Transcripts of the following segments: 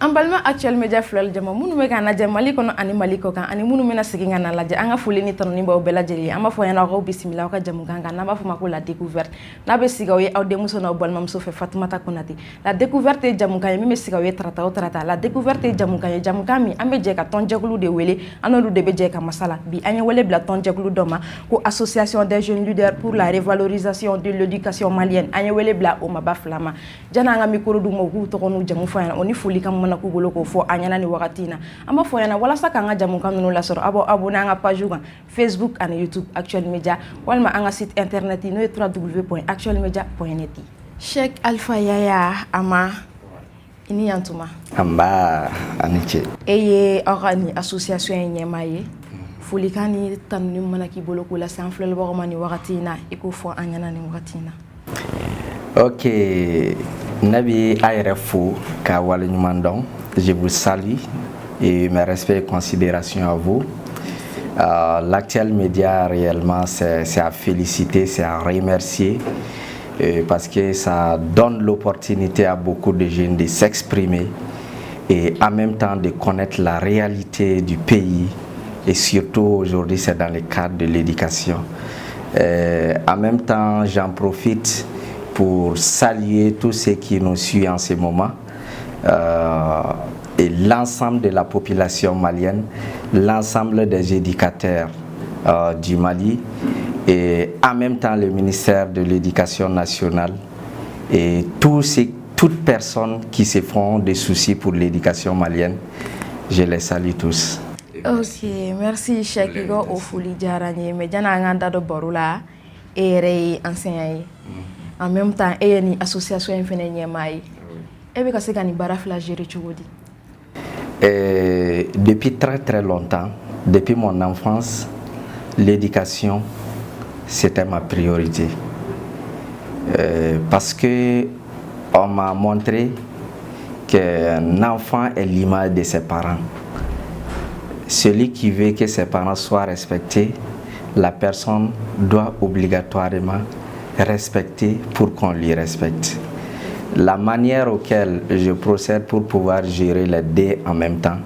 An balima actuel media filal jama munu be kana jamali kono ani maliko kan ani munu mena siginga na laje anga fuli ni tan ni baw bela jeli ama fo yana ko bismillah ka jamu kan na ba fo mako la découverte na be sigaw ye aw de muso na bol mam so fe Fatoumata Konate la découverte jamu kan mi sigaw ye trata o trata la découverte jamu kan mi ambe je ka ton jeglu de wele anolu de be je ka masala bi anya wele bla ton jeglu doma ko association des jeunes leaders pour la revalorisation de l'éducation malienne anya wele bla o maba flama jana nga mikoro du mo ku to kono jamu fa yana oni fuli kam na kugolo ko fo anyana ni wakatina ama fo yana wala saka nga jamu kanu la soro abo na nga page ga Facebook and YouTube Actuel Media walma anga site internet no www.actuelmedia.net. Cheikh Alpha Yaya ama ini yantuma amba aniche eye organi association nyemaye fulikani tanu mana ki boloko la sanflel bo mani wakatina iko fo anyana ni wakatina. Ok, Nabi Ayrefou Kawal Numandon, je vous salue et mes respects et considérations à vous. L'Actuel Média réellement c'est à féliciter, c'est à remercier parce que ça donne l'opportunité à beaucoup de jeunes de s'exprimer et en même temps de connaître la réalité du pays et surtout aujourd'hui c'est dans le cadre de l'éducation. En même temps j'en profite pour saluer tous ceux qui nous suivent en ce moment et l'ensemble de la population malienne, l'ensemble des éducateurs du Mali et en même temps le ministère de l'Éducation nationale et toutes personnes qui se font des soucis pour l'éducation malienne, je les salue tous. Ok, merci Cheikh Igo Ofuli Diarani, mais jana nganda do borula et enseignant. En même temps, il y a une association qui depuis très longtemps, depuis mon enfance, l'éducation, c'était ma priorité. Parce que on m'a montré qu'un enfant est l'image de ses parents. Celui qui veut que ses parents soient respectés, la personne doit obligatoirement respecter pour qu'on lui respecte. La manière auquel je procède pour pouvoir gérer les deux en même temps,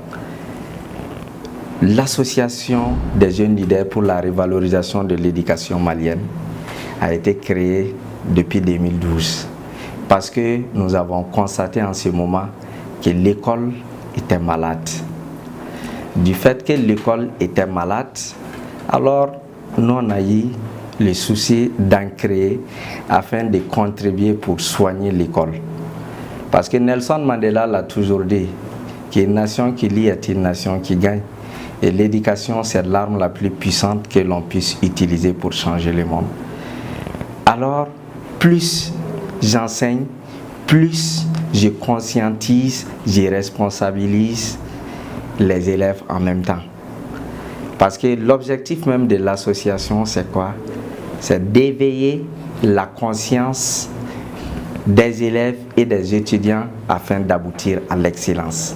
l'association des jeunes leaders pour la revalorisation de l'éducation malienne a été créée depuis 2012 parce que nous avons constaté en ce moment que l'école était malade. Du fait que l'école était malade, alors nous on a eu le souci d'en créer afin de contribuer pour soigner l'école. Parce que Nelson Mandela l'a toujours dit, qu'une nation qui lit est une nation qui gagne. Et l'éducation, c'est l'arme la plus puissante que l'on puisse utiliser pour changer le monde. Alors, plus j'enseigne, plus je conscientise, je responsabilise les élèves en même temps. Parce que l'objectif même de l'association, c'est quoi? C'est d'éveiller la conscience des élèves et des étudiants afin d'aboutir à l'excellence.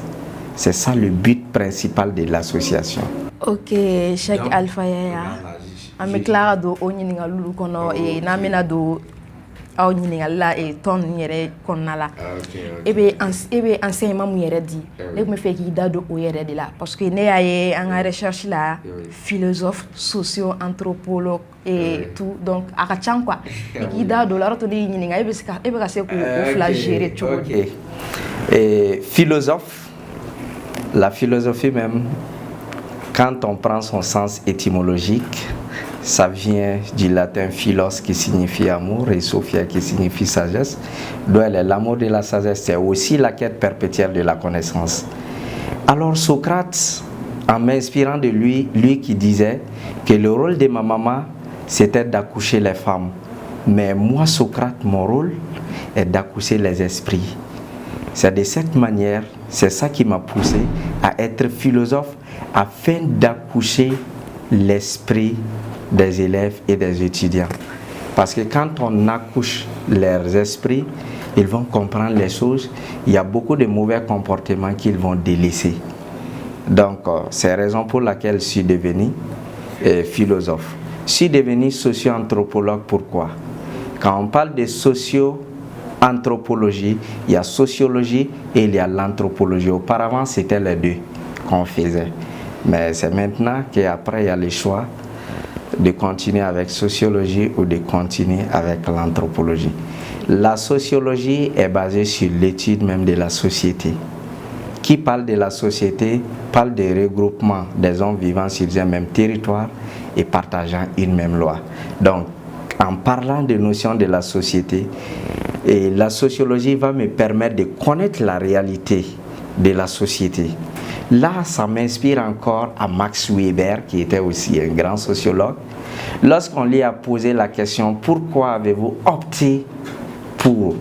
C'est ça le but principal de l'association. Ok, Cheikh Alpha Yaya. Ame Clara do onyinga lulu kono e namina do onyinga la e ton yere konala. Ebe enseignement mu yere di. Le me fait ki dado o yere di la parce que ne aye en recherche la philosophe, socio-anthropologue et tout donc akachan quoi. Ki dado la roto di nyinga ebe ka se ko flagérer tout. Et philosophe, la philosophie même, quand on prend son sens étymologique, ça vient du latin philos qui signifie amour et sophia qui signifie sagesse. Donc l'amour de la sagesse, c'est aussi la quête perpétuelle de la connaissance. Alors Socrate, en m'inspirant de lui qui disait que le rôle de ma maman, c'était d'accoucher les femmes. Mais moi, Socrate, mon rôle est d'accoucher les esprits. C'est de cette manière, c'est ça qui m'a poussé à être philosophe afin d'accoucher l'esprit des élèves et des étudiants. Parce que quand on accouche leurs esprits, ils vont comprendre les choses. Il y a beaucoup de mauvais comportements qu'ils vont délaisser. Donc, c'est la raison pour laquelle je suis devenu philosophe. Je suis devenu socio-anthropologue. Pourquoi? Quand on parle de anthropologie, il y a sociologie et il y a l'anthropologie. Auparavant, c'était les deux qu'on faisait. Mais c'est maintenant qu'après, il y a le choix de continuer avec sociologie ou de continuer avec l'anthropologie. La sociologie est basée sur l'étude même de la société. Qui parle de la société parle des regroupements des hommes vivant sur un même territoire et partageant une même loi. Donc, en parlant de notions de la société, et la sociologie va me permettre de connaître la réalité de la société. Là, ça m'inspire encore à Max Weber, qui était aussi un grand sociologue. Lorsqu'on lui a posé la question « Pourquoi avez-vous opté pour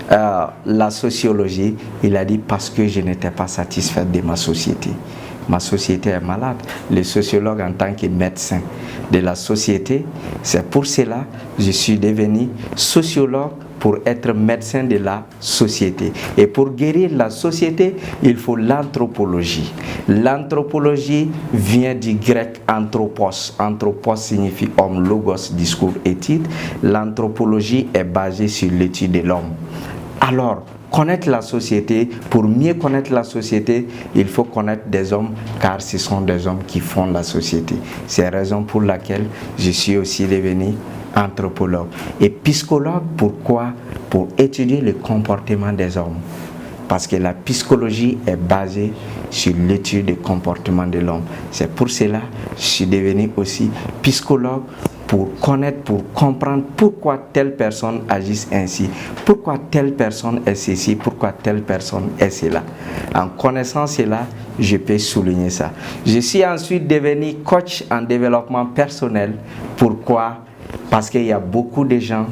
la sociologie ?» Il a dit « Parce que je n'étais pas satisfait de ma société. Ma société est malade. » Le sociologue en tant que médecin de la société, c'est pour cela que je suis devenu sociologue, pour être médecin de la société. Et pour guérir la société, il faut l'anthropologie. L'anthropologie vient du grec anthropos. Anthropos signifie homme, logos, discours, étude. L'anthropologie est basée sur l'étude de l'homme. Alors, connaître la société, pour mieux connaître la société, il faut connaître des hommes, car ce sont des hommes qui font la société. C'est la raison pour laquelle je suis aussi devenu anthropologue. Et psychologue, pourquoi? Pour étudier le comportement des hommes. Parce que la psychologie est basée sur l'étude du comportement de l'homme. C'est pour cela que je suis devenu aussi psychologue, pour connaître, pour comprendre pourquoi telle personne agisse ainsi, pourquoi telle personne est ceci, pourquoi telle personne est cela. En connaissant cela, je peux souligner ça. Je suis ensuite devenu coach en développement personnel. Pourquoi? Parce qu'il y a beaucoup de gens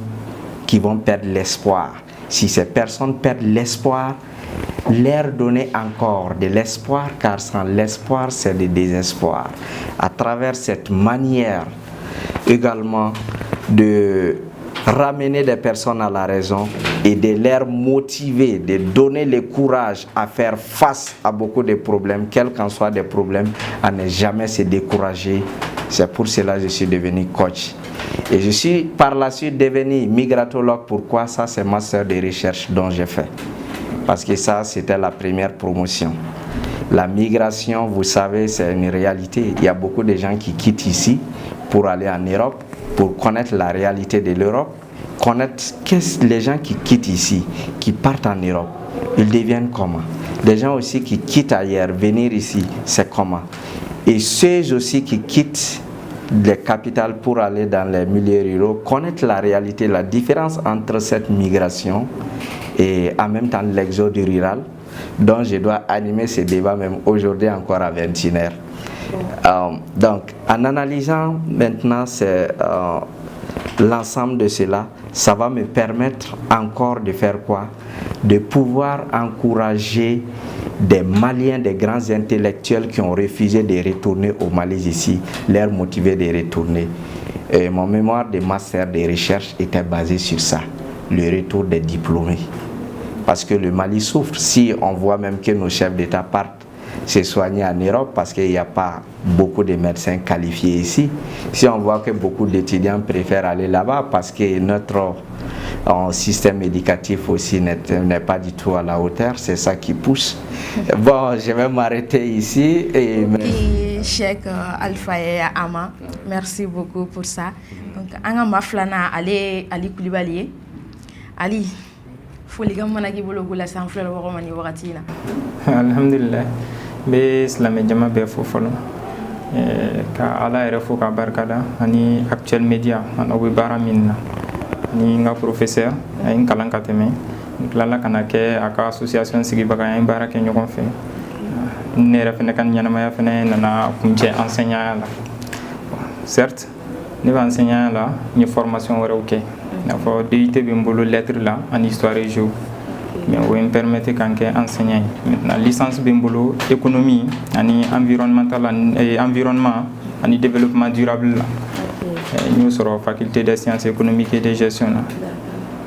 qui vont perdre l'espoir. Si ces personnes perdent l'espoir, leur donner encore de l'espoir, car sans l'espoir, c'est le désespoir. À travers cette manière également de ramener des personnes à la raison et de les motiver, de donner le courage à faire face à beaucoup de problèmes, quels qu'en soient des problèmes, à ne jamais se décourager. C'est pour cela que je suis devenu coach. Et je suis par la suite devenu migratologue. Pourquoi? Ça, c'est master de recherche dont j'ai fait. Parce que ça, c'était la première promotion. La migration, vous savez, c'est une réalité. Il y a beaucoup de gens qui quittent ici pour aller en Europe, pour connaître la réalité de l'Europe, connaître les gens qui quittent ici, qui partent en Europe, ils deviennent comment? Des gens aussi qui quittent ailleurs, venir ici, c'est comment? Et ceux aussi qui quittent les capitales pour aller dans les milieux ruraux, connaître la réalité, la différence entre cette migration et en même temps l'exode rural, dont je dois animer ce débat même aujourd'hui encore à 21h. Donc, en analysant maintenant l'ensemble de cela, ça va me permettre encore de faire quoi? De pouvoir encourager des Maliens, des grands intellectuels qui ont refusé de retourner au Mali ici, les motiver de retourner. Et mon mémoire de master de recherche était basé sur ça, le retour des diplômés. Parce que le Mali souffre. Si on voit même que nos chefs d'État partent se soigner en Europe parce qu'il n'y a pas beaucoup de médecins qualifiés ici, si on voit que beaucoup d'étudiants préfèrent aller là-bas parce que notre système éducatif aussi n'est pas du tout à la hauteur, c'est ça qui pousse. Bon, je vais m'arrêter ici. Cheikh Alpha et Ama, merci beaucoup pour ça. Donc, Anga Maflana, Ali Koulibaly, Ali. Alhamdulillah, be islamé jama be fofolo ka ala yɛrɛ fo ka barkada ani actuel media an obi bara minna ni nga professeur ay kalan ka tɛmɛ tilala kana kɛ a ka association sigibaga an baara kɛ ɲɔgɔn fɛ ne yɛrɛ fɛnɛ ka ɲɛnamaya fɛnɛ nana kuncɛ enseignant la certes ne bɛ enseignant la n ye formation wɛrɛw kɛ n'a fɔ DUT bɛ n bolo lettre la en histoire et géo mais o me permettre kan kɛ enseignant maintenant licence bɛ n bolo économie ani environnement ani développement durable la n y'o sɔrɔ faculté des sciences économiques et de gestion la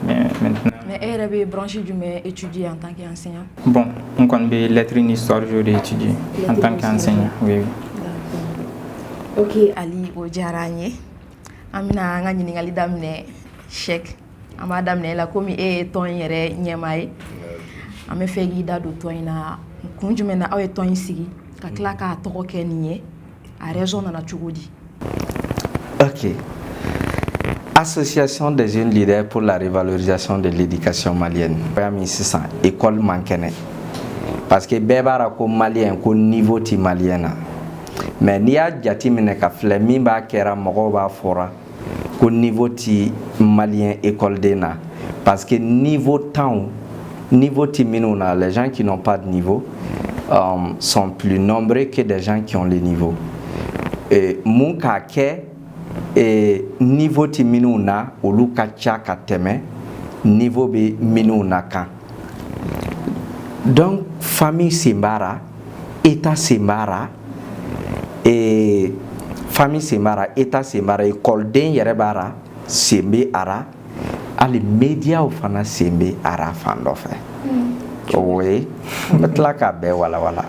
mais maintenant. Mais elle avait branché du étudier en tant qu'enseignant. Bon, on connaît lettres en histoire géo d'étudier en tant qu'enseignant, oui. Ok, Ali Ojaranye, Amina Ngani Ngali Damne Cheikh an b'a daminɛ la komi e ye tɔn yɛrɛ ɲɛmaa ye an bɛ fɛ k'i da don tɔn in na kun jumɛn na aw ye tɔn in sigi ka tila k'a tɔgɔ kɛ nin ye a raison nana cogo di? Ok. Association des jeunes leaders pour la revalorisation de l'éducation malienne. C'est école manquée. Parce que bébara ko malien ko niveau ti malien. Mais ni a jati mine ka fle min ba kera mogo ba fora ko niveau ti malien école de na. Parce que niveau temps, niveau ti minuna, les gens qui n'ont pas de niveau sont plus nombreux que des gens qui ont le niveau. Et mon ka ke et niveau ti minuna olu ka cha ka teme niveau be minuna kan. Donc famille Sembara, état Sembara et famille Sembara, état Sembara, école den yere bara sembe ara ali média o fana sembe ara fando fe. Oui, metla ka be wala wala.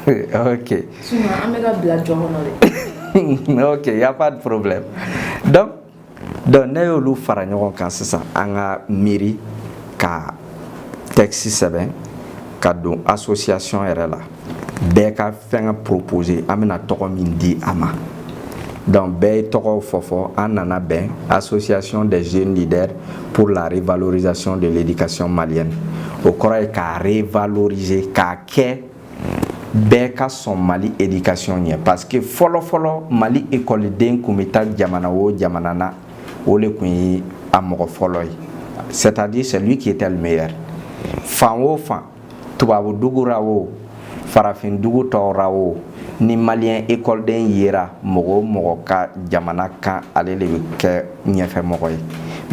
OK. Suma amega bla jono. OK, y a pas de problème. Donc ne yolu fara ɲɔgɔn kan sisan an ka miiri ka texte sɛbɛn ka don association yɛrɛ la bɛɛ ka fɛn ka proposer an bɛna tɔgɔ min di a ma. Donc bɛɛ ye tɔgɔw fɔ an nana bɛn association des jeunes leaders pour la revalorisation de l'éducation malienne. O kɔrɔ ye k'a revaloriser k'a kɛ bɛɛ ka sɔn Mali éducation ɲɛ parce que fɔlɔ Mali écoleden kun bɛ taa jamana o jamana na o le kun ye a mɔgɔ fɔlɔ ye, c'est-à-dire celui qui était le meilleur. Fan o fan tubabu dugu ra o farafin dugu tɔw ra o ni malien écoleden yera mɔgɔ ka jamana kan ale le bɛ kɛ ɲɛfɛ mɔgɔ ye.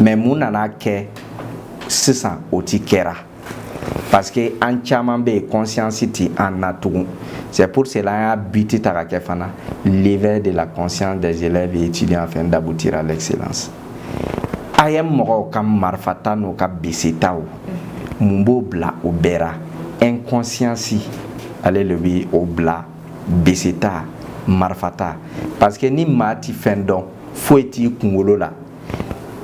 Mais mun nana kɛ sisan o ti kɛra. Parce que en caman be conscience ti en na tugun. C'est pour cela biti ta ka kɛ fana l'éveil de la conscience des élèves et étudiants afin d'aboutir à l'excellence. Ayem mɔgɔw ka marifata n'u ka bisitaw mun b'o bila o bɛɛ ra inconscience ale le bi o bila bisita marifata parce que ni maa ti fɛn dɔn foyi t'i kunkolo la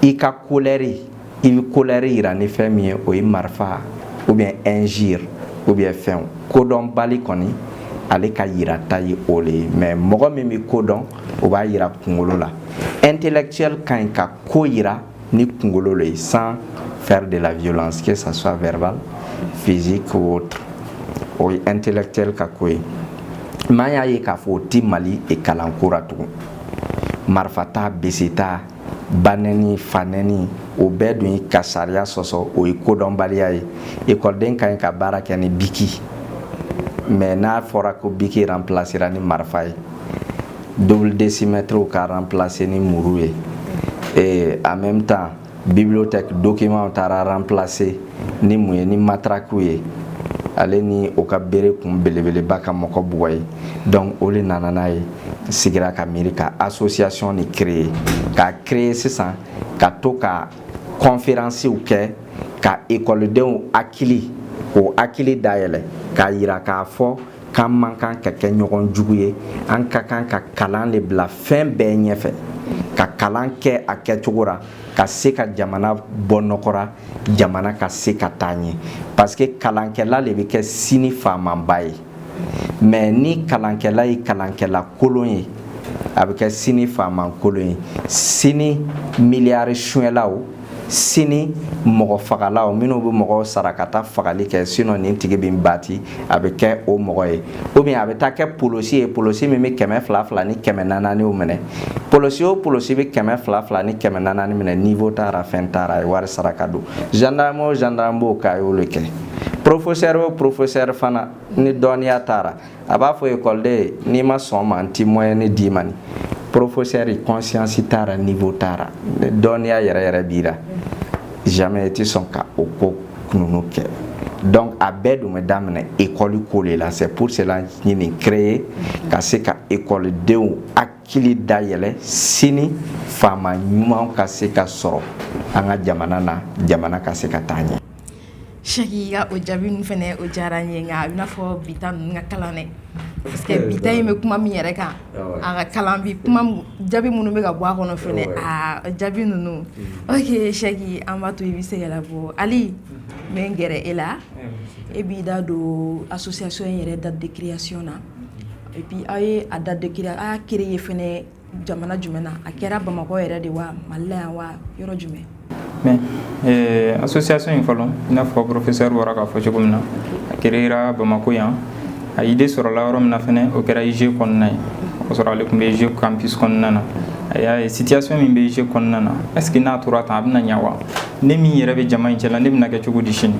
i ka colère i bi colère yira ni fɛn min ye o ye marifa ou bien injure ou bien fɛn kodɔn bali kɔni ale ka yirata ye o le ye mais mɔgɔ min bi kodɔn o b'a yira kunkolo la intellectuel ka ɲi ka ko yira ni kunkolo le ye sans faire de la violence que ça soit verbal physique ou autre o ye intellectuel ka ko ye maa y'a ye k'a fɔ o ti Mali kalanko ra tugun marifata beseta banɛni fanɛni o bɛɛ dun ye ka sariya sɔsɔ o ye kodɔnbaliya ye écoleden ka ɲi ka baara kɛ ni biki mais n'a fɔra ko biki remplacera ni marifa ye double décimètre ka remplacer ni muru ye et en même temps bibliothèque document taara remplacer ni mun ye ni matraque ye ale ni o ka bere kun belebeleba ka mɔgɔ bugɔ ye donc o le nana n'a ye sigira ka miiri ka association ni créer ka créer sisan ka to ka conférencew kɛ ka écoledenw hakili k'o hakili dayɛlɛ k'a yira k'a fɔ k'an man kan ka kɛ ɲɔgɔn jugu ye an ka kan ka kalan le bila fɛn bɛɛ ɲɛfɛ ka kalan kɛ a kɛcogo ra ka se ka jamana bɔ nɔgɔra jamana ka se ka taa ɲɛ parce que kalankɛla le bɛ kɛ sini faamanba ye mais ni kalankɛla ye kalankɛla kolon ye a bɛ kɛ sini faaman kolon ye sini miliyari suɲɛlaw sini mɔgɔ fagalaw minnu bɛ mɔgɔw sara ka taa fagali kɛ sinon nin tigi bɛ bati a bɛ kɛ o mɔgɔ ye ou bien a bɛ taa kɛ polosi ye polosi min bɛ 200 ni 400 minɛ polosi o polosi bɛ 200 ni 400 minɛ niveau taara fɛn taara a ye wari sara ka don gendarme o gendarme b'o k'a y'olu kɛ professeur o professeur fana ni dɔnniya taara a b'a fɔ écoleden n'i ma sɔn ma n ti moyen d'i ma professeur conscience taara niveau taara dɔnniya yɛrɛ bira jamais ti sɔn ka o ko kununu kɛ donc a bɛɛ dun bɛ daminɛ école ko le la c'est pour cela ɲini créer ka se ka écoledenw hakili dayɛlɛ sini faama ɲumanw ka se ka sɔrɔ an ka jamana na jamana ka se ka taa ɲɛ. Chaki ka o jaabi ninnu fɛnɛ o diyara n ye nka a bɛ i n'a fɔ bi ta ninnu ka kalan dɛ parce que bita in bɛ kuma min yɛrɛ kan a ka kalan bi kuma jaabi minnu bɛ ka bɔ a kɔnɔ fɛnɛ jaabi ninnu ok Cheick an b'a to i bɛ se ka labɔ Ali n bɛ n gɛrɛ e la e b'i da don association in yɛrɛ date de création na et puis aw ye a date de création a y'a créé fɛnɛ jamana jumɛn na a kɛra Bamakɔ yɛrɛ de wa Mali la yan wa yɔrɔ jumɛn. Mais association in fɔlɔ i n'a fɔ professeur bɔra k'a fɔ cogo min na a créera Bamakɔ yan a idée sɔrɔla yɔrɔ min na fɛnɛ o kɛra IG kɔnɔna ye o sɔrɔ ale tun bɛ IG campus kɔnɔna na a y'a ye situation min bɛ IG kɔnɔna na est-ce que n'a tora tan a bɛna ɲɛ wa ne min yɛrɛ bɛ jama in cɛla ne bɛna kɛ cogo di sini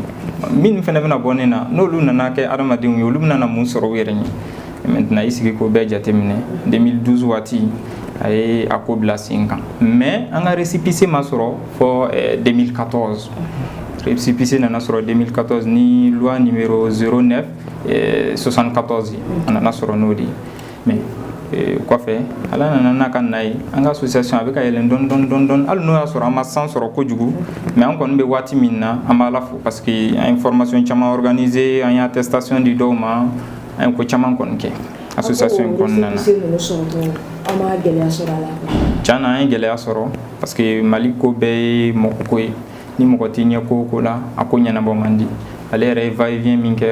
min fɛnɛ bɛna bɔ ne na n'olu nana kɛ adamadenw ye olu bɛna mun sɔrɔ u yɛrɛ ɲɛ maintenant i sigi k'o bɛɛ jateminɛ 2012 waati a ye a ko bila sen kan mais an ka récépissé ma sɔrɔ fɔ 2014 récépissé nana sɔrɔ 2014 ni loi numéro 09 74 a nana sɔrɔ n'o de ye mais kɔfɛ ala nana n'a ka na ye an ka association a bɛ ka yɛlɛn dɔɔni hali n'o y'a sɔrɔ an ma san sɔrɔ kojugu mais an kɔni bɛ waati min na an b'a Ala fo parce que an ye formation caman organisé an ye attestation di dɔw ma an ye ko caman kɔni kɛ association in kɔnɔna na tiɲɛ na an ye gɛlɛya sɔrɔ parce que Mali ko bɛɛ ye mɔgɔ ko ye ni mɔgɔ t'i ɲɛ ko o ko la a ko ɲɛnabɔ man di ale yɛrɛ ye va et vient min kɛ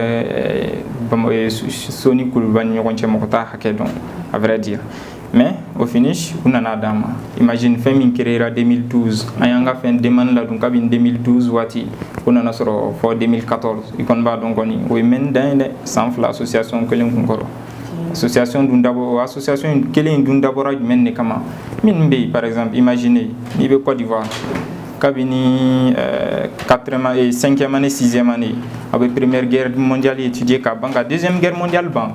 Soni Kulubali ni ɲɔgɔn cɛ mɔgɔ t'a hakɛ dɔn à vrai dire mais au finish u nana d'an ma imagine fɛn min créera 2012 an y'an ka fɛn demande ladon kabini 2012 waati o nana sɔrɔ fɔ 2014 i kɔni b'a dɔn kɔni o ye mɛnni dan ye dɛ san fila association kelen kun kɔrɔ association dun dabɔ association kelen dun dabɔra jumɛn de kama min bɛ yen par exemple imaginez n'i bɛ Côte d'Ivoire kabini 5e année 6e année a bɛ première guerre mondiale étudier ka ban ka deuxième guerre mondiale ban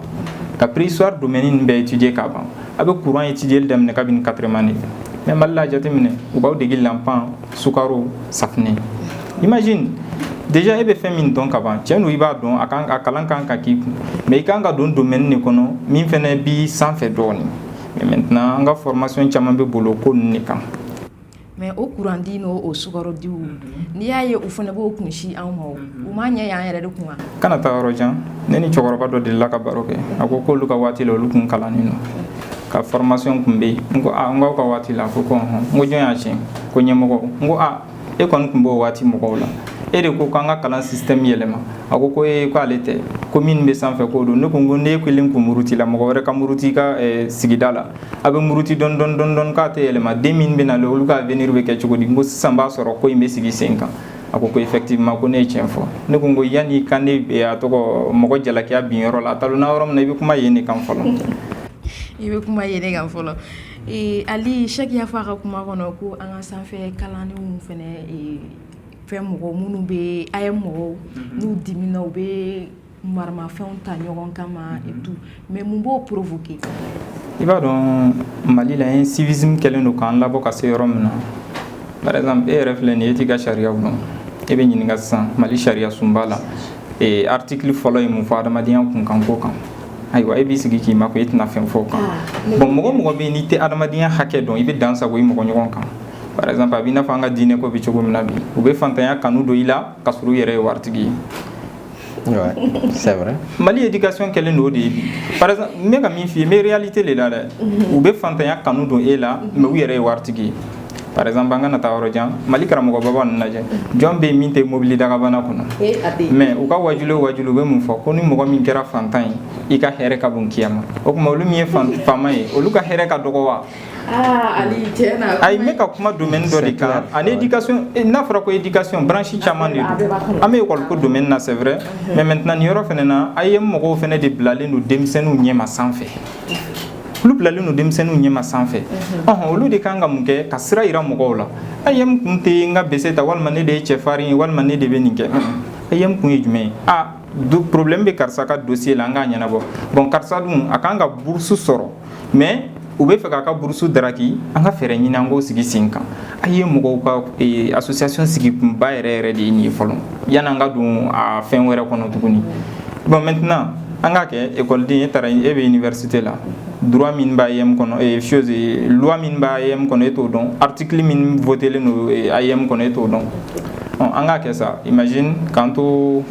ka préhistoire domaine in bɛɛ étudier ka ban a bɛ courant étudier daminɛ kabini 4e année mais Mali la jateminɛ u b'aw dege lanpan sukaro safinɛ imagine déjà e bɛ fɛn min dɔn ka ban tiɲɛ don i b'a dɔn a kalan kan ka k'i kun mais i kan ka don domaine de kɔnɔ min fɛnɛ bi sanfɛ dɔɔni mais maintenant an ka formation caman bɛ bolo ko ninnu de kan. mais o courant di n'o sukaro diw n'i y'a ye u fana b'o kunsi anw ma u m'a ɲɛ y'an yɛrɛ de kun wa. kana taa yɔrɔ jan ne ni cɛkɔrɔba dɔ delila ka baro kɛ a ko k'olu ka waati la olu kun kalannen don ka formation kun bɛ yen n ko n k'aw ka waati la a ko n ko jɔn y'a tiɲɛ ko ɲɛmɔgɔ n ko e kɔni kun b'o waati mɔgɔw la e de ko k'an ka kalan système yɛlɛma a ko ko ale tɛ ko min bɛ sanfɛ k'o don ne ko ne kelen kun muruti la mɔgɔ wɛrɛ ka muruti ka sigida la a bɛ muruti dɔɔni k'a tɛ yɛlɛma den min bɛ na olu ka avenir bɛ kɛ cogo di n ko sisan b'a sɔrɔ ko in bɛ sigi sen kan a ko effectivement ko ne ye tiɲɛ fɔ ne ko yanni kan ne a tɔgɔ mɔgɔ jalakiya bin yɔrɔ la a talonna yɔrɔ min na i bɛ kuma yen de kan fɔlɔ. i bɛ kuma yen de kan fɔlɔ Ali Cheick y'a fɔ a ka kuma kɔnɔ ko an ka sanfɛ kalandenw fɛnɛ fɛn mɔgɔw minnu bɛ a ye mɔgɔw n'u dimina u bɛ maramafɛnw ta ɲɔgɔn kama et tout mais mun b'o provoquer. i b'a dɔn Mali la ye civisme kɛlen don k'an labɔ ka se yɔrɔ min na par exemple e yɛrɛ filɛ nin ye e t'i ka sariyaw dɔn e bɛ ɲininka sisan Mali sariya sunba la article fɔlɔ ye mun fɔ adamadenya kunkanko kan ayiwa e b'i sigi k'i ma ko e tɛna fɛn fɔ o kan bon mɔgɔ bɛ yen n'i tɛ adamadenya hakɛ dɔn i bɛ dan sago i mɔgɔ ɲɔgɔn kan. par exemple a b'i n'a fɔ an ka diinɛ ko bɛ cogo min na bi u bɛ fantanya kanu don i la ka sɔrɔ u yɛrɛ ye waritigi ye. Ouais, c'est vrai. Mali éducation kɛlen don o de ye bi par exemple n bɛ ka min f'i ye n bɛ réalité de la dɛ u bɛ fantanya kanu don e la mais u yɛrɛ ye waritigi ye. par exemple an ka na taa yɔrɔ jan Mali karamɔgɔbaba ninnu lajɛ jɔn bɛ yen min tɛ mobili dagabana kɔnɔ mais u ka wajulu o wajulu u bɛ mun fɔ ko ni mɔgɔ min kɛra fantan ye i ka hɛrɛ ka bon kiyama o tuma olu min ye faama ye olu ka hɛrɛ ka dɔgɔ wa. Ali tiɲɛna ayi n bɛ ka kuma domaine dɔ de kan ani éducation n'a fɔra ko éducation branche caman de don an bɛ école ko domaine na c'est vrai mais maintenant nin yɔrɔ fɛnɛ na a ye mɔgɔw fɛnɛ de bilalen don denmisɛnninw ɲɛma sanfɛ olu bilalen don denmisɛnninw ɲɛma sanfɛ olu de kan ka mun kɛ ka sira yira mɔgɔw la a ye n kun tɛ n ka bese ta walima ne de ye cɛfarin ye walima ne de bɛ nin kɛ a ye n kun ye jumɛn ye problème bɛ karisa ka dossier la an k'a ɲɛnabɔ bon karisa dun a kan ka bourse sɔrɔ mais u bɛ fɛ k'a ka burusu daraki an ka fɛɛrɛ ɲini an k'o sigi sen kan a ye mɔgɔw ka association sigi kunba yɛrɛ de ye nin ye fɔlɔ yanni an ka don a fɛn wɛrɛ kɔnɔ tuguni bon maintenant an k'a kɛ école e taara e bɛ université la droit min b'a AEM kɔnɔ loi min b'a AEM kɔnɔ e t'o dɔn article min votélen don AEM kɔnɔ e t'o dɔn an ka kɛ sa imagine k'an to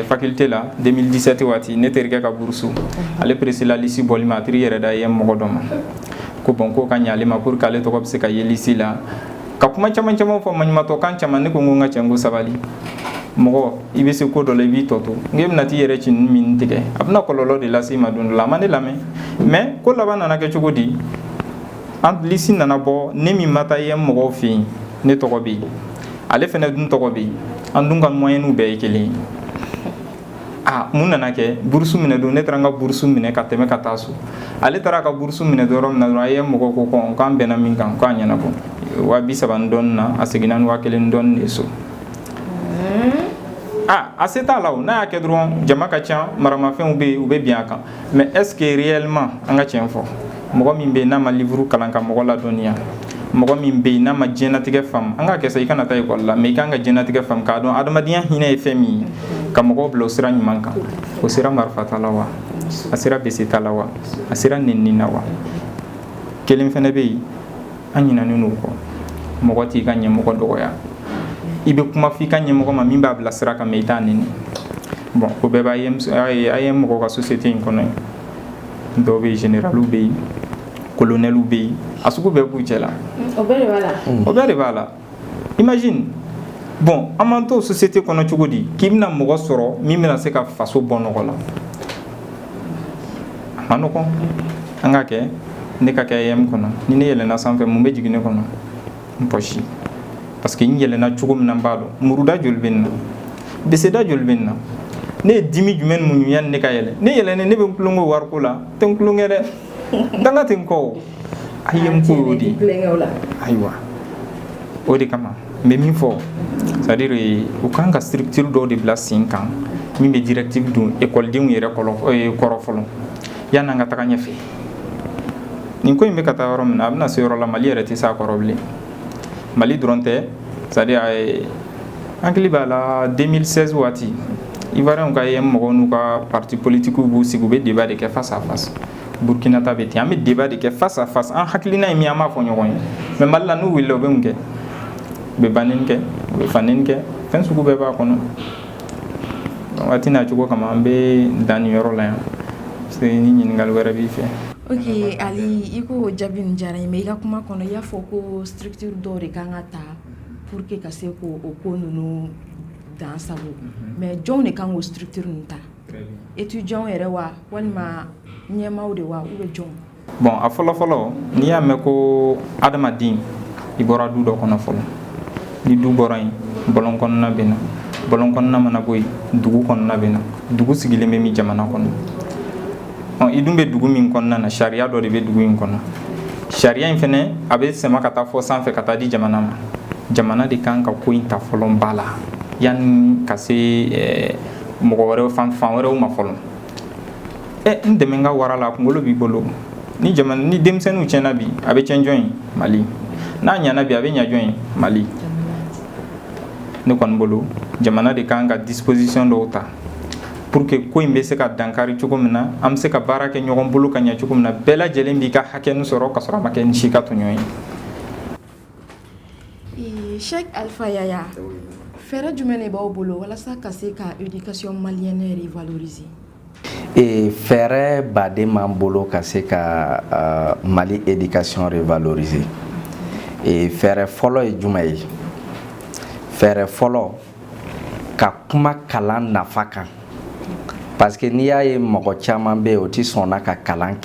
faculté la 2017 waati ne terikɛ ka bourse ale pressé la liste bɔli ma a teri yɛrɛ da ye mɔgɔ dɔ ma ko bon ko ka ɲale ma pour que ale tɔgɔ bɛ se ka ye liste la ka kuma caman caman fɔ maɲumatɔ kan caman ne ko n ka cɛ n ko sabali mɔgɔ i bɛ se ko dɔ la i b'i tɔ to n k'e bɛna t'i yɛrɛ ci min tigɛ a bɛna kɔlɔlɔ de lase i ma don dɔ la a ma ne lamɛn mais ko laban nana kɛ cogo di an liste nana bɔ ne min ma taa ye mɔgɔw fɛ yen ne tɔgɔ bɛ yen ale fɛnɛ dun tɔgɔ bɛ yen an dun ka moyenne bɛɛ ye kelen ye mun nana kɛ bourse minɛ don ne taara n ka bourse minɛ ka tɛmɛ ka taa so ale taara ka bourse minɛ yɔrɔ min na dɔrɔn a ye mɔgɔ ko k'an bɛnna min kan k'a ɲɛnabɔ 230 dɔɔnin na a seginna ni 1000 dɔɔnin de so a se t'a la o n'a y'a kɛ dɔrɔn jama ka ca maramafɛnw bɛ yen u bɛ bin a kan mais est ce que réellement an ka tiɲɛ fɔ mɔgɔ min bɛ yen n'a ma livre kalan ka mɔgɔ ladɔnniya mɔgɔ min bɛ yen n'a ma diɲɛlatigɛ faamu an ka kɛ sa i kana taa école la mais i kan ka diɲɛlatigɛ faamu k'a dɔn adamadenya hinɛ ye fɛn min ye ka mɔgɔw bila o sira ɲuman kan o sera marifa ta la wa a sera bese ta la wa a sera nɛnini na wa kelen fɛnɛ bɛ yen an ɲinɛnen n'o kɔ mɔgɔ t'i ka ɲɛmɔgɔ dɔgɔya i bɛ kuma f'i ka ɲɛmɔgɔ ma min b'a bila sira kan mais i t'a nɛni bon o bɛɛ b'a ye mɔgɔ ka société in kɔnɔ dɔw bɛ yen généraliw bɛ yen colonɛliw bɛ yen a sugu bɛɛ b'u cɛ la o bɛɛ de b'a la o bɛɛ de b'a la imagine bon an m'an to société kɔnɔ cogo di k'i bɛna mɔgɔ sɔrɔ min bɛna se ka faso bɔ nɔgɔ la a ma nɔgɔn an ka kɛ ne ka kɛ AM kɔnɔ ni ne yɛlɛnna sanfɛ mun bɛ jigin ne kɔnɔ n pɔsi parce que n yɛlɛnna cogo min na n b'a dɔn muruda joli bɛ n na beseda joli bɛ n na ne ye dimi jumɛn ni mun yanni ne ka yɛlɛ ne yɛlɛnnen ne bɛ n kulonkɛ wariko la tɛ n kulonkɛ dɛ danga tɛ n kɔ o a ye n ko o de ayiwa o de kama n bɛ min fɔ c'est à dire u kan ka structure dɔw de bila sen kan min bɛ directive don écoledenw yɛrɛ kɔrɔ fɔlɔ yan'an ka taga ɲɛfɛ nin ko in bɛ ka taa yɔrɔ min na a bɛna se yɔrɔ la Mali yɛrɛ tɛ se a kɔrɔ bilen Mali dɔrɔn tɛ c'est à dire an hakili b'a la 2016 waati Ivoiriens ka ye mɔgɔw n'u ka parti politique b'u sigi u bɛ débat de kɛ face à face Burkina ta bɛ ten an bɛ débat de kɛ face à face an hakilina ye min an b'a fɔ ɲɔgɔn ye mais Mali la n'u wulila u bɛ mun kɛ u bɛ banni kɛ u bɛ fanni kɛ fɛn sugu bɛɛ b'a kɔnɔ waati n'a cogo kama an bɛ dan nin yɔrɔ la yan parce que ni ɲininkali wɛrɛ b'i fɛ. Ok Ali i ko jaabi nin diyara n ye mais i ka kuma kɔnɔ i y'a fɔ ko structure dɔw de kan ka ta pour que ka se k'o ko ninnu dan sago mais jɔnw de kan k'o structure ninnu ta étudiants yɛrɛ wa walima ɲɛmaaw de wa ou bien jɔnw. Bon a fɔlɔ n'i y'a mɛn ko adamaden i bɔra du dɔ kɔnɔ fɔlɔ ni du bɔra yen bɔlɔn kɔnɔna bɛ na bɔlɔn kɔnɔna mana bɔ yen dugu kɔnɔna bɛ na dugu sigilen bɛ min jamana kɔnɔ i dun bɛ dugu min kɔnɔna na sariya dɔ de bɛ dugu in kɔnɔ sariya in fɛnɛ a bɛ sɛmɛ ka taa fɔ sanfɛ ka taa di jamana ma jamana de kan ka ko in ta fɔlɔ ba la yanni ka se mɔgɔ wɛrɛw fan wɛrɛw ma fɔlɔ n dɛmɛ n ka wara la kunkolo b'i bolo ni denmisɛnninw tiɲɛna bi a bɛ tiɲɛ jɔn ye Mali n'a ɲɛna bi a bɛ ɲɛ jɔn ye Mali ne kɔni bolo jamana de kan ka disposition dɔw ta pour que ko in bɛ se ka dankari cogo min na an bɛ se ka baara kɛ ɲɔgɔn bolo ka ɲɛ cogo min na bɛɛ lajɛlen b'i ka hakɛ sɔrɔ ka sɔrɔ a ma kɛ ni si ka tɔɲɔgɔn ye. Cheikh Alpha Yaya fɛɛrɛ jumɛn de b'aw bolo walasa ka se ka éducation malienne revaloriser? Fɛɛrɛ baden m'an bolo ka se ka Mali éducation revaloriser. Fɛɛrɛ fɔlɔ ye jumɛn ye? Fɛɛrɛ fɔlɔ ka kuma kalan nafa kan. Parce que n'i y'a ye mɔgɔ caman bɛ yen o tɛ sɔnna ka kalan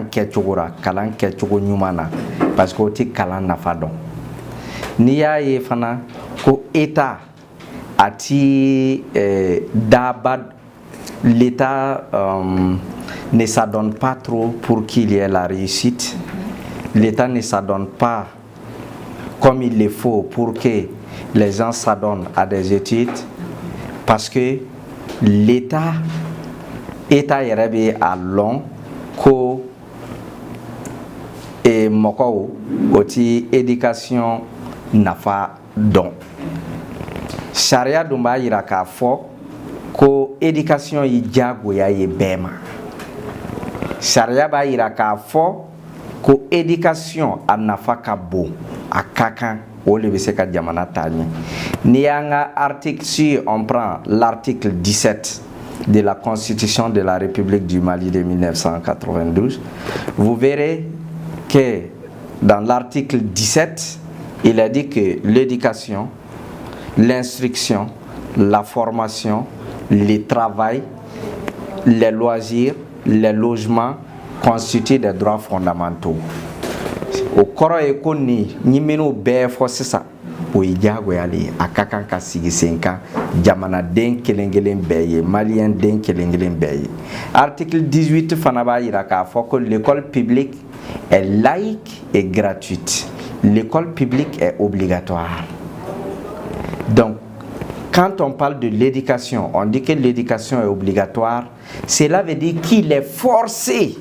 kɛcogo la kalan kɛcogo ɲuman na parce que o tɛ kalan nafa dɔn. N'i y'a ye fana ko État a ti daba l'État ne s'adonne pas trop pour qu'il y ait la réussite. L'État ne s'adonne pas comme il le faut pour que les gens s'adonnent à des études parce que l'État yɛrɛ bɛ a lɔn ko mɔgɔw o ti éducation nafa dɔn. Sariya dun b'a jira k'a fɔ ko éducation ye diyagoya ye bɛɛ ma. Sariya b'a jira k'a fɔ ko éducation a nafa ka bon a ka kan o le bɛ se ka jamana taa ɲɛ. N'i y'an ka article, si on prend l'article 17 de la Constitution de la République du Mali de 1992, vous verrez que dans l'article 17, il a dit que l'éducation, l'instruction, la formation, le travail, les loisirs, les logements constituent des droits fondamentaux. Au kɔrɔ ye ko ni minnu bɛɛ fɔ sisan o ye diyagoyale ye a ka kan ka sigi sen kan jamanaden kelen kelen bɛɛ ye maliyɛn den kelen kelen bɛɛ ye. Article 18 fana b'a yira k'a fɔ ko l'école publique est laïque et gratuite. L'école publique est obligatoire. Donc quand on parle de l'éducation, on dit que l'éducation est obligatoire, cela veut dire qu'il est forcé.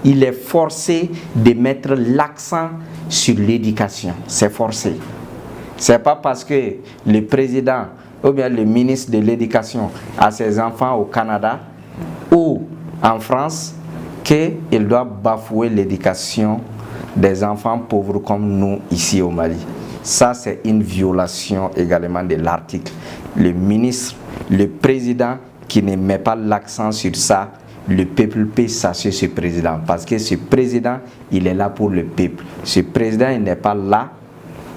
Il est forcé de mettre l'accent sur l'éducation. C'est forcé. C'est pas parce que le président ou bien le ministre de l'éducation a ses enfants au Canada ou en France qu'il doit bafouer l'éducation des enfants pauvres comme nous ici au Mali. Ça, c'est une violation également de l'article. Le ministre, le président qui ne met pas l'accent sur ça, le peuple peut sasser ce président. Parce que ce président, il est là pour le peuple. Ce président, il n'est pas là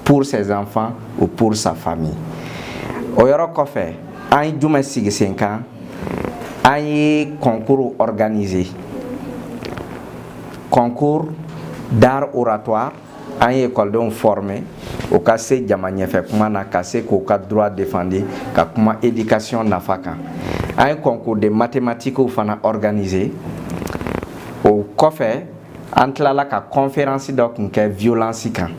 pour ses enfants ou pour sa famille. Au yɔrɔ kɔfɛ, an ye jumɛn sigi sen kan? An ye concours organisé. Concours d'art oratoire. An ye écoledenw formé. O ka se jama ɲɛfɛ kuma na, ka se k'o ka droit défendre, ka kuma éducation nafa kan. An ye concours de mathématiques fana organisé. O kɔfɛ, an tilala ka conférence dɔ kun kɛ violence kan.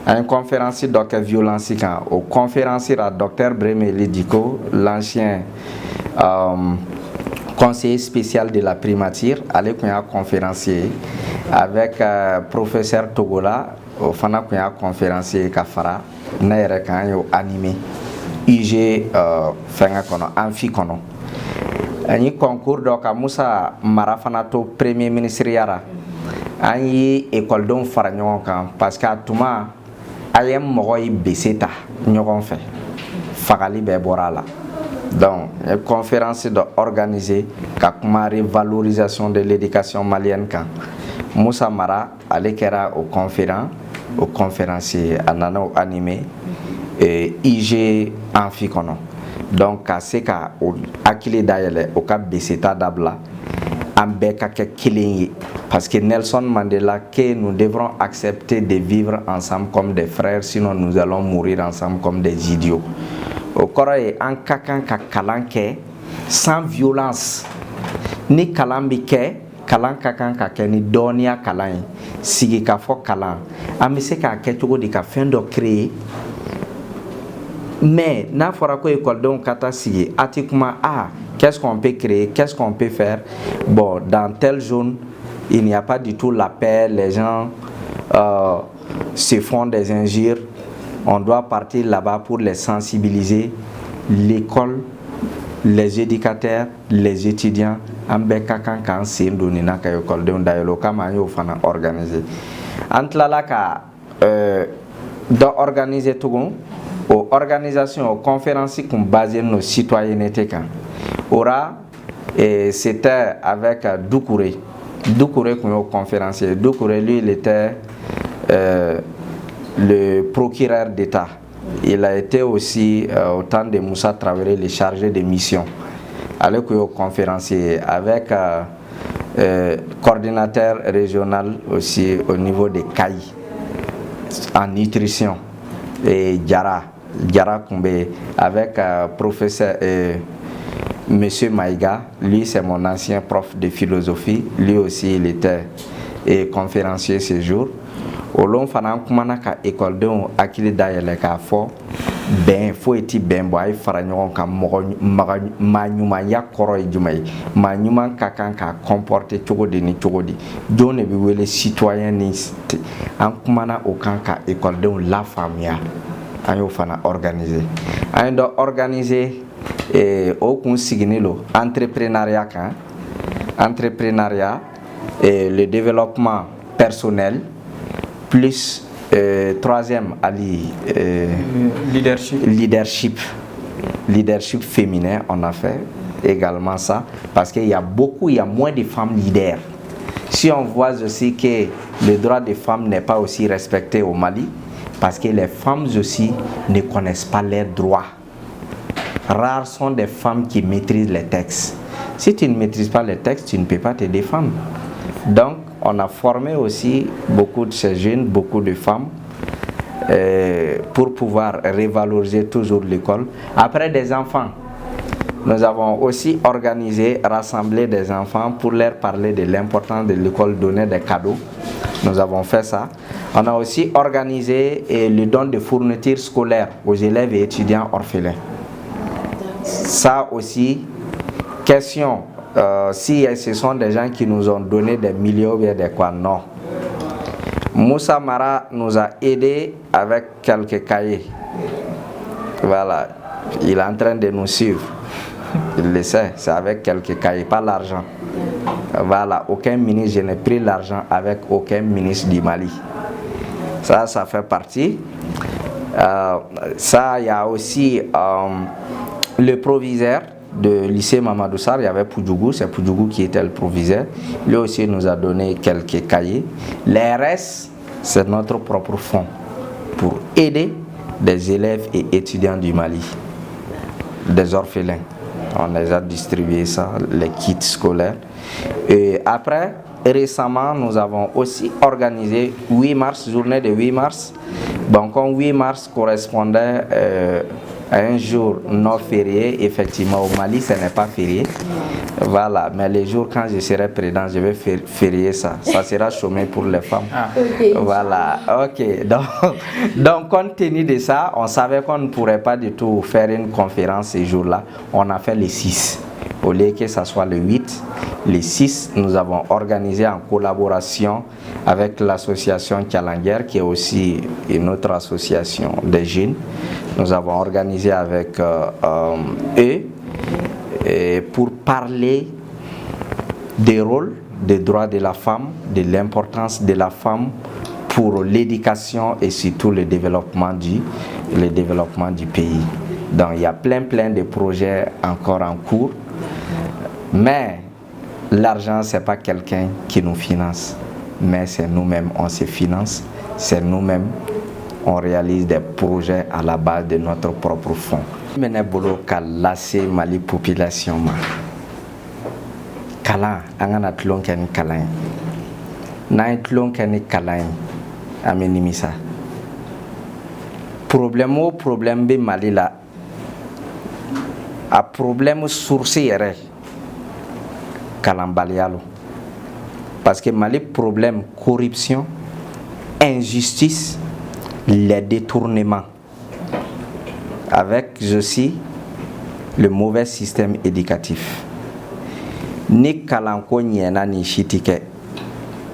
An ye conférence dɔ kɛ violence kan. O conférence la docteur Brémeli Diko, l'ancien conseiller spécial de la primature, ale kun y'a conférencier avec professeur Togola, o fana kun y'a conférencier ka fara ne yɛrɛ kan, an y'o animé UG fɛngɛ kɔnɔ, amphi kɔnɔ. An ye concours dɔ ka Musa Mara fana to premier ministre yara. An ye écoledenw fara ɲɔgɔn kan parce que a tuma a ye mɔgɔ ye bese ta ɲɔgɔn fɛ, fagali bɛɛ bɔra a la. Donc, une conférence organisée ka kuma revalorisation de l'éducation malienne kan. Musa Mara ale kɛra au conférencier, a nana o animé IG amphi kɔnɔ. Donc ka se ka o hakili dayɛlɛ o ka beseta dabila an bɛɛ ka kɛ kelen ye. Parce que Nelson Mandela que nous devrons accepter de vivre ensemble comme des frères, sinon nous allons mourir ensemble comme des idiots. O kɔrɔ ye an ka kan ka kalan kɛ sans violence. Ni kalan bi kɛ, kalan ka kan ka kɛ ni dɔɔniya kalan ye, sigi ka fɔ kalan. An bɛ se k'a kɛ cogo di ka fɛn dɔ créer. Mais n'a fɔra ko écoledenw ka taa sigi a ti kuma qu'est-ce qu'on peut créer, qu'est-ce qu'on peut faire. Bon, dans telle zone, il n'y a pas du tout la paix, les gens se font des injures. On doit partir là-bas pour les sensibiliser. L'école, les éducateurs, les étudiants, an bɛɛ ka kan k'an sen don nin na ka écoledenw dayɛlɛ, o kama an y'o fana organiser. An tilala ka dɔ organiser tugun. O organisation, o conférence qu'on basait nos citoyenneté kan. Ora, c'était avec Doucouré. Doucouré qui est conférencier. Doucouré, lui, il était le procureur d'État. Il a été aussi, au temps de Moussa Traoré, le chargé de mission. Allez, qui est conférencier avec coordinateur régional aussi au niveau des CAI en nutrition. Et Diara Koumbe avec professeur Monsieur Maïga, lui c'est mon ancien prof de philosophie, lui aussi il était conférencier ce jour. Au long fana kumana ka écoledenw hakili dayɛlɛ k'a fɔ bɛn foyi ti bɛn bɔ a ye fara ɲɔgɔn kan maa ɲumanya kɔrɔ ye jumɛn ye, maa ɲuman ka kan k'a comporter cogo di ni cogo di, jɔn de bɛ wele citoyen ni an kumana o kan ka écoledenw lafaamuya. An y'o fana organiser. An ye dɔ organiser o kun sigini lo entrepreneuriat kan, entrepreneuriat, le développement personnel plus Troisième, Ali, leadership féminin, on a fait également ça, parce qu'il y a moins de femmes leaders. Si on voit aussi que le droit des femmes n'est pas aussi respecté au Mali, parce que les femmes aussi ne connaissent pas leurs droits. Rares sont des femmes qui maîtrisent les textes. Si tu ne maîtrises pas les textes, tu ne peux pas te défendre. Donc, on a formé aussi beaucoup de ces jeunes, beaucoup de femmes, pour pouvoir revaloriser toujours l'école. Après, des enfants. Nous avons aussi rassemblé des enfants pour leur parler de l'importance de l'école, donner des cadeaux. Nous avons fait ça. On a aussi organisé le don de fournitures scolaires aux élèves et étudiants orphelins. Ça aussi, question, si ce sont des gens qui nous ont donné des millions ou bien des quoi, non. Moussa Mara nous a aidés avec quelques cahiers. Voilà, il est en train de nous suivre. Il le sait, c'est avec quelques cahiers, pas l'argent. Voilà, aucun ministre, je n'ai pris l'argent avec aucun ministre du Mali. Ça fait partie. Ça, il y a aussi le proviseur de lycée Mamadou Sarr, il y avait Poudjougou, c'est Poudjougou qui était le proviseur. Lui aussi nous a donné quelques cahiers. Les restes, c'est notre propre fonds pour aider des élèves et étudiants du Mali, des orphelins. On les a distribué ça, les kits scolaires. Et après, récemment, nous avons aussi organisé 8 mars, journée de 8 mars. Donc, comme 8 mars correspondait à un jour non férié, effectivement, au Mali, ce n'est pas férié. Voilà, mais les jours quand je serai président, je vais férier ça. Ça sera chômé pour les femmes. Okay. Voilà, ok. Donc, compte tenu de ça, on savait qu'on ne pourrait pas du tout faire une conférence ces jours-là. On a fait les 6. Au lieu que ça soit le 8, les 6, nous avons organisé en collaboration avec l'association Kalanguer, qui est aussi une autre association des jeunes. Nous avons organisé avec eux pour parler des rôles, des droits de la femme, de l'importance de la femme pour l'éducation et surtout le développement du pays. Donc il y a plein de projets encore en cours. Mais l'argent, ce n'est pas quelqu'un qui nous finance, mais c'est nous-mêmes, on se finance, c'est nous-mêmes, on réalise des projets à la base de notre propre fonds. Je suis bolo ka lase Mali population ma. Kalan, angana tlon ken kalan. Na tlon ken kalan, amenimisa. Problème be Mali la. A problème source yere. Kalambalialo. Parce que Mali, problème corruption, injustice, les détournements, avec aussi le mauvais système éducatif. Ni kalanko nyena ni shitike.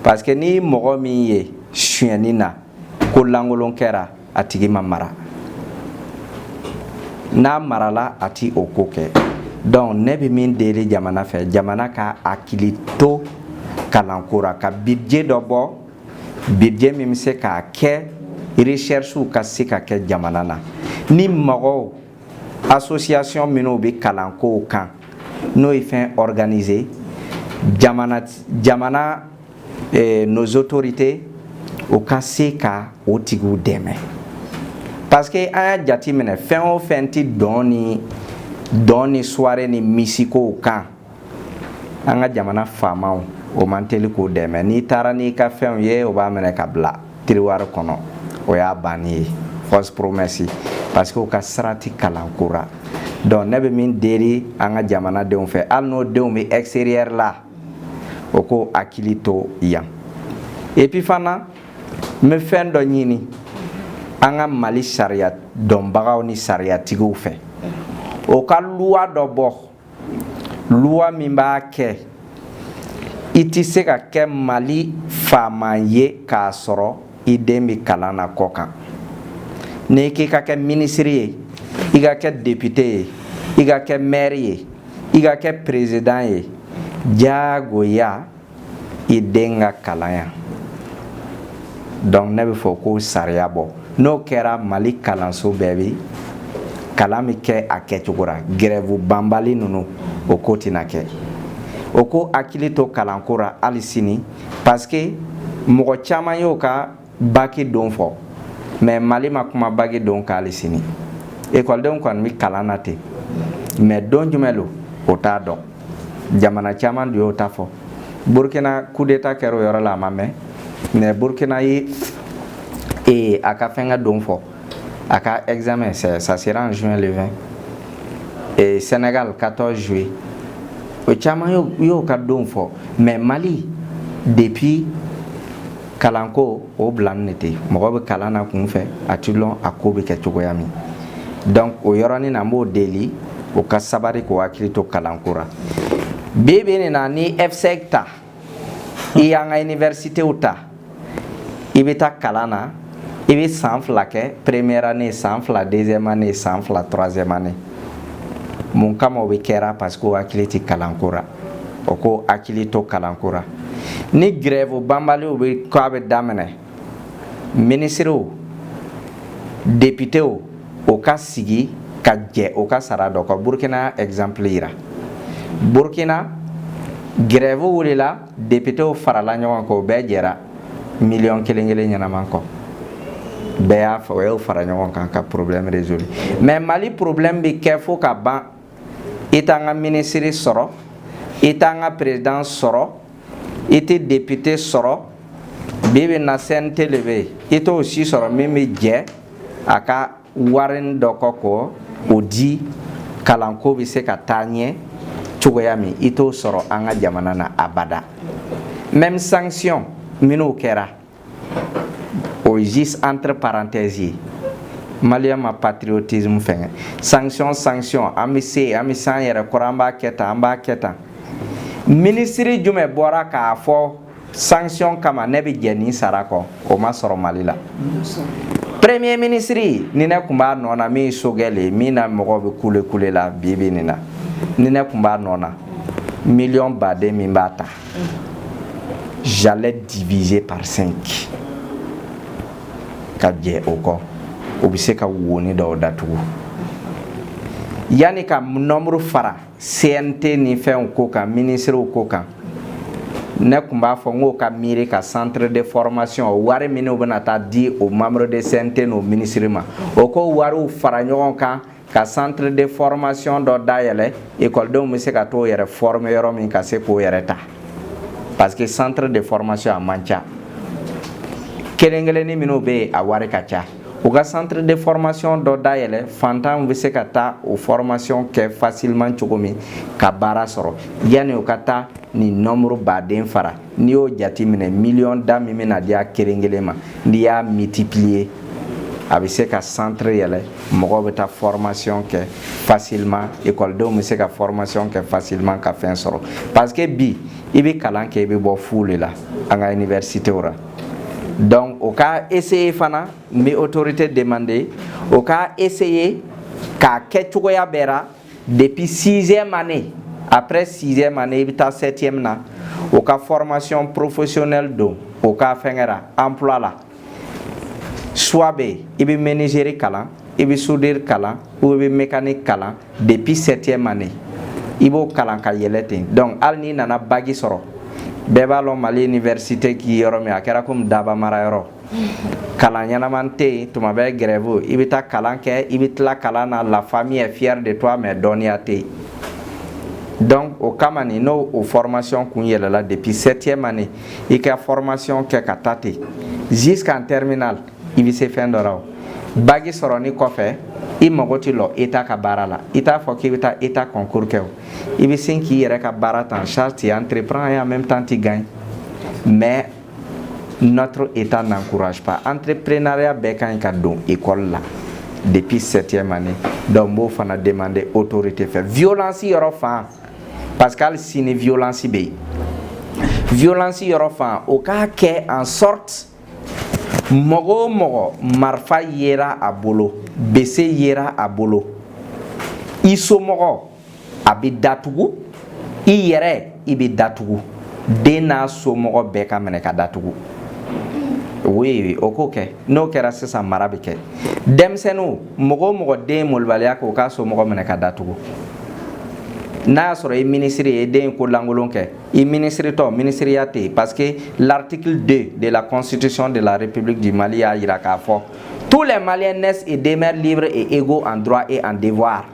Parce que ni mogomi ye shuenina ko langolonkera atigi mamara. Na marala ati okoke. Donc ne bi min deli jamana fe jamana ka akilito kalankura ka budget dobo budget mi se ka ke recherche ou ka se ka ke jamana na ni mago association mino bi kalanko kan no ifin organisé jamana nos autorités au ka se ka otigu deme parce que a jati mene fin o fenti doni soirée ni misiko kan anga jamana famaw o manteli ko deme ni tarani ka fen ye o ba mene ka bla tiroir kono o ya bani fausse promesse parce que o ka srati kalankura donc nebe min deri anga jamana de on fait al no de on mi extérieur là o ko akilito yan et puis fana me fen do nyini anga Mali sharia don bagaw ni sharia tigo fait o ka loi dɔ bɔ loi min b'a kɛ i tɛ se ka kɛ Mali faama ye k'a sɔrɔ i den bɛ kalan na kɔ kan n'i k'i ka kɛ ministre ye i ka kɛ député ye i ka kɛ maire ye i ka kɛ président ye jagoya i den ka kalan yan donc ne bɛ fɔ ko sariya bɔ n'o kɛra Mali kalanso bɛɛ bɛ kalan min kɛ a kɛcogo la grève banbali ninnu o ko tɛna kɛ o ko hakili to kalanko la hali sini parce que mɔgɔ caman y'o ka baki don fɔ mais Mali ma kuma baki don kan hali sini ekɔlidenw kɔni bɛ kalan na ten mais don jumɛn lo o t'a dɔn jamana caman de y'o ta fɔ Burkina coup d'état kɛra o yɔrɔ la a ma mɛn mais Burkina ye a ka fɛngɛ don fɔ a ka examen ça sera en juin le 20 et Sénégal 14 juillet o caman y'o ka don fɔ mais Mali depuis kalanko o bilan ne tɛ mɔgɔ bɛ kalan na kun fɛ a ti lɔn a ko bɛ kɛ cogoya min donc o yɔrɔnin na n b'o deli o ka sabari k'o hakili to kalanko la bi nin na ni F5 ta i y'an ka universitéw ta i bɛ taa kalan na i bɛ san 2 kɛ première année san 2 deuxième année san 2 troisième année mun kama o bɛ kɛra parce que o hakili tɛ kalanko la o ko hakili to kalanko la ni grève banbaliw bɛ k'a bɛ daminɛ ministrew députéw o ka sigi ka jɛ o ka sara dɔ ka Burkina exemple yira Burkina grève wulila députéw farala ɲɔgɔn kan o bɛɛ jɛra miliyɔn kelen ɲɛnaman kɔ bɛɛ y'a fɔ o y'o fara ɲɔgɔn kan ka problème résolu mais Mali problème bɛ kɛ fo ka ban i t'an ka ministre sɔrɔ i t'an ka président sɔrɔ i tɛ député sɔrɔ bi bi na CNT le bɛ yen i t'o si sɔrɔ min bɛ jɛ a ka warin dɔ kɔ k'o o di kalanko bɛ se ka taa ɲɛ cogoya min i t'o sɔrɔ an ka jamana na abada même sanction minnu kɛra o juste entre parenthèses ye Malien ma patriotisme fɛngɛ sanction an bɛ se an yɛrɛ kɔrɔ an b'a kɛ tan ministre jumɛn bɔra k'a fɔ sanction kama ne bɛ jɛ nin sara kɔ o ma sɔrɔ Mali la premier ministre ni ne tun b'a nɔ na min sogɛlen min na mɔgɔw bɛ kule la bi nin na ni ne tun b'a nɔ na miliyɔn baden min b'a ta j'allais diviser par 5 ka jɛ o kɔ o bɛ se ka woni dɔw datugu yanni ka nombre fara CNT ni fɛnw ko kan ministrew ko kan ne tun b'a fɔ n k'o ka miiri ka centre de formation wari minnu bɛna taa di o membre de CNT n'o ministre ma o ko wariw fara ɲɔgɔn kan ka centre de formation dɔ dayɛlɛ ekɔlidenw bɛ se ka t'o yɛrɛ former yɔrɔ min ka se k'o yɛrɛ ta parce que centre de formation a man ca kelen-kelennin minnu bɛ yen a wari ka ca u ka centre de formation dɔ dayɛlɛ fantanw bɛ se ka taa o formation kɛ facilement cogo min ka baara sɔrɔ yanni u ka taa nin nombre baden fara n'i y'o jate minɛ miliyɔn da min bɛna di a kelen-kelen ma n'i y'a multiplier a bɛ se ka centre yɛlɛ mɔgɔw bɛ taa formation kɛ facilement ekɔlidenw bɛ se ka formation kɛ facilement ka fɛn sɔrɔ parce que bi i bɛ kalan kɛ i bɛ bɔ fu de la an ka universitéw la donc o ka essayer fana n bɛ autorité demander o ka essayer k'a kɛ cogoya bɛɛ la depuis 6e année après 6e année i bɛ taa 7e na o ka formation professionnelle don o ka fɛngɛra emploi la soit bɛ yen i bɛ menuiserie kalan i bɛ soudure kalan ou i bɛ mécanique kalan depuis 7e année i b'o kalan ka yɛlɛ ten donc hali n'i nana bagi sɔrɔ bɛɛ b'a lɔn Mali université k'i yɔrɔ min a kɛra comme daba mara yɔrɔ kalan ɲɛnaman tɛ yen tuma bɛɛ grève i bɛ taa kalan kɛ i bɛ tila kalan na la famille est fière de toi mais dɔnniya tɛ yen donc o kama nin n'o o formation kun yɛlɛla depuis 7e année i ka formation kɛ ka taa ten jusqu'en terminale i bɛ se fɛn dɔ la o bagi sɔrɔni kɔfɛ i mago tɛ lɔ état ka baara la i t'a fɔ k'i bɛ taa état concours kɛ o i bɛ sin k'i yɛrɛ ka baara ta en charge tu entreprends et en même temps tu gagnes mais notre état n'encourage pas entrepreneuriat bɛɛ ka ɲi ka don école la depuis 7e année donc n b'o fana demander autorité fɛ violence yɔrɔ fan parce que hali sini violence bɛ yen violence yɔrɔ fan o k'a kɛ en sorte mɔgɔ o mɔgɔ marifa yera a bolo bese yera a bolo i somɔgɔ a bɛ datugu i yɛrɛ i bɛ datugu den n'a somɔgɔ bɛɛ ka minɛ ka datugu Oui, ok. N'o kɛra sisan mara bɛ kɛ. Denmisɛnninw mɔgɔ o mɔgɔ den molobaliya k'o k'a somɔgɔ minɛ ka datugu. N'a y'a sɔrɔ i ministre ye den ko lankolon kɛ, i ministre tɔ ministeriya tɛ yen parce que l'article 2 de la constitution de la République du Mali y'a jira k'a fɔ tous les Maliens naissent et demeurent libres et égaux en droit et en devoir.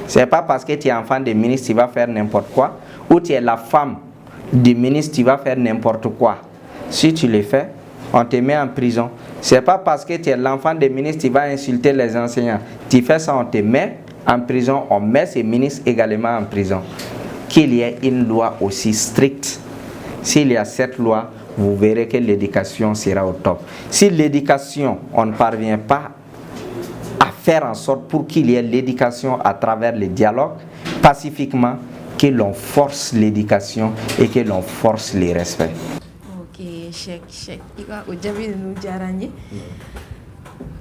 C'est pas parce que tu es enfant de ministre tu vas faire n'importe quoi ou tu es la femme du ministre tu vas faire n'importe quoi. Si tu le fais, on te met en prison. C'est pas parce que tu es l'enfant des ministres tu vas insulter les enseignants. Tu fais ça, on te met en prison, on met ces ministres également en prison. Qu'il y ait une loi aussi stricte. S'il y a cette loi, vous verrez que l'éducation sera au top. Si l'éducation, on ne parvient pas à faire en sorte pour qu'il y ait l'éducation à travers le dialogue, pacifiquement, que l'on force l'éducation et que l'on force le respect. Check. Ika ujabi nu jaranye.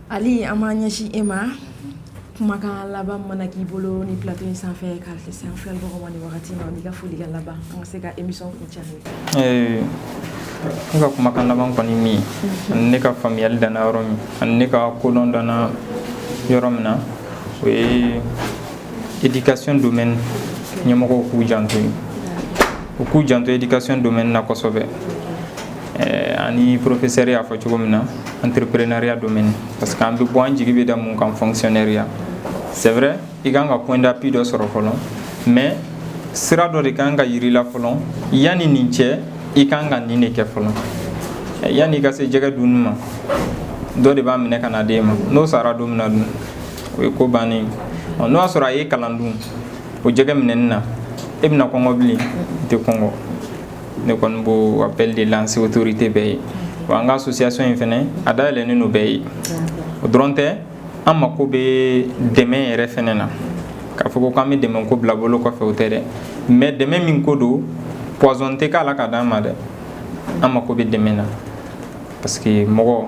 Ali amanya shi ema. Kumakan laba mana ki bolo ni plateau ni sans faire calque sans faire le roman ni wakati na ni ka fuli ga laba. On se ka émission ko channel. Nga kumakan laba ko ni mi. Ne ka familial dana romi. Ne ka kolon dana yoromna. We éducation domaine nyamoko ku janto. Ku janto éducation domaine na kosobe. Ani professeur ya fa chogomna entrepreneuriat domaine parce que ambi bo anjigi be da mun kan fonctionnaire. C'est vrai il y a un point d'appui do soro folon mais sira do de kanga yiri la folon yani ninche ikanga nine ke folon yani ga se jega dunuma do de ba mine kana dema no sara dumna dun we ko bani no asura yi kalandu o jega minenna ibna ko ngobli de Congo ne kon bo appel de lancer autorité bay wa nga association infene ada le no bay o dronte amma ko be demain refenena ka foko kam demain ko blabolo ko fewtere mais demain min ko do poisonté kala ka dama de amma ko be demain parce que mogo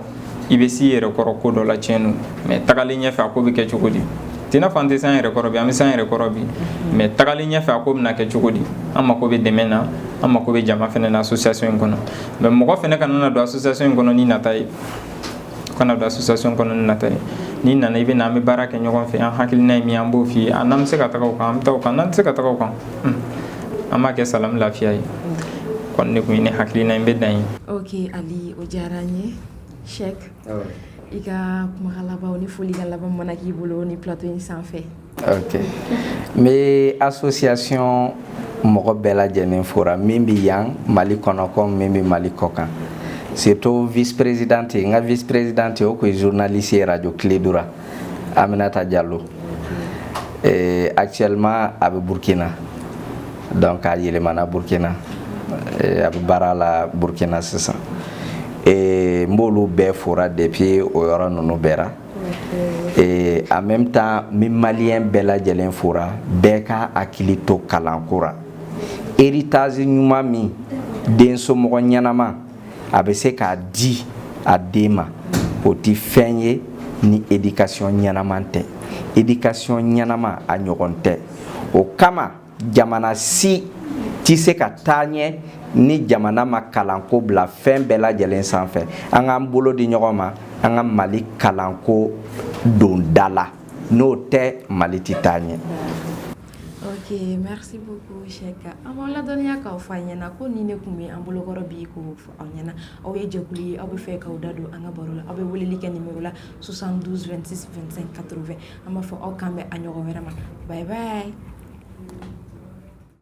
ibesi yere ko do la chenu mais tagali nya fa ko be ke chukudi tina fante san yere ko bi am san yere ko bi mais tagali nya fa ko na ke chukudi amma ko be demain amma ko be jama fenena association kono mais mogo fene kanana do association kono ni natai kana do association kono ni natai ni nana ibe na me baraka nyogon fe an hakilina mi ambo fi anam se ka taw kan taw kan nan se ka taw kan amma ke salam lafiya yi kon ne ko ni hakilina be dan. OK Ali o jaranye Cheikh ika kuma ba oni foli ga laba mona ki bolo ni plateau ni sans fait. OK mais association mogo bela jenen fora mimbi yang Mali kono ko mimbi Mali kokan. Surtout vice-présidente, nga vice-présidente o ko journaliste radio Clédura Aminata Diallo. Et actuellement à Burkina. Donc à Yelemana Burkina. À Barala Burkina c'est ça. Et mbolu be fora depuis o yora nunu bera. Et en même temps mi malien bela jelen fora beka akilito kalankura. Héritage nyuma mi denso mogo nyanama a bɛ se k'a di a den ma o ti fɛn ye ni éducation ɲɛnaman tɛ éducation ɲɛnama a ɲɔgɔn tɛ o kama jamana si ti se ka taa ɲɛ ni jamana ma kalanko bila fɛn bɛɛ lajɛlen sanfɛ an k'an bolo di ɲɔgɔn ma an ka Mali kalanko don da la n'o tɛ Mali ti taa ɲɛ. OK, merci beaucoup Cheikh. Avant la dernière ka fanyana ko ni ne kumi an bolo koro bi ko fanyana aw ye jekuli aw be fe ka udado an ga baro la aw be weleli ke numéro la 72 26 25 80 ama fo aw kambe anyogo werama. Bye bye.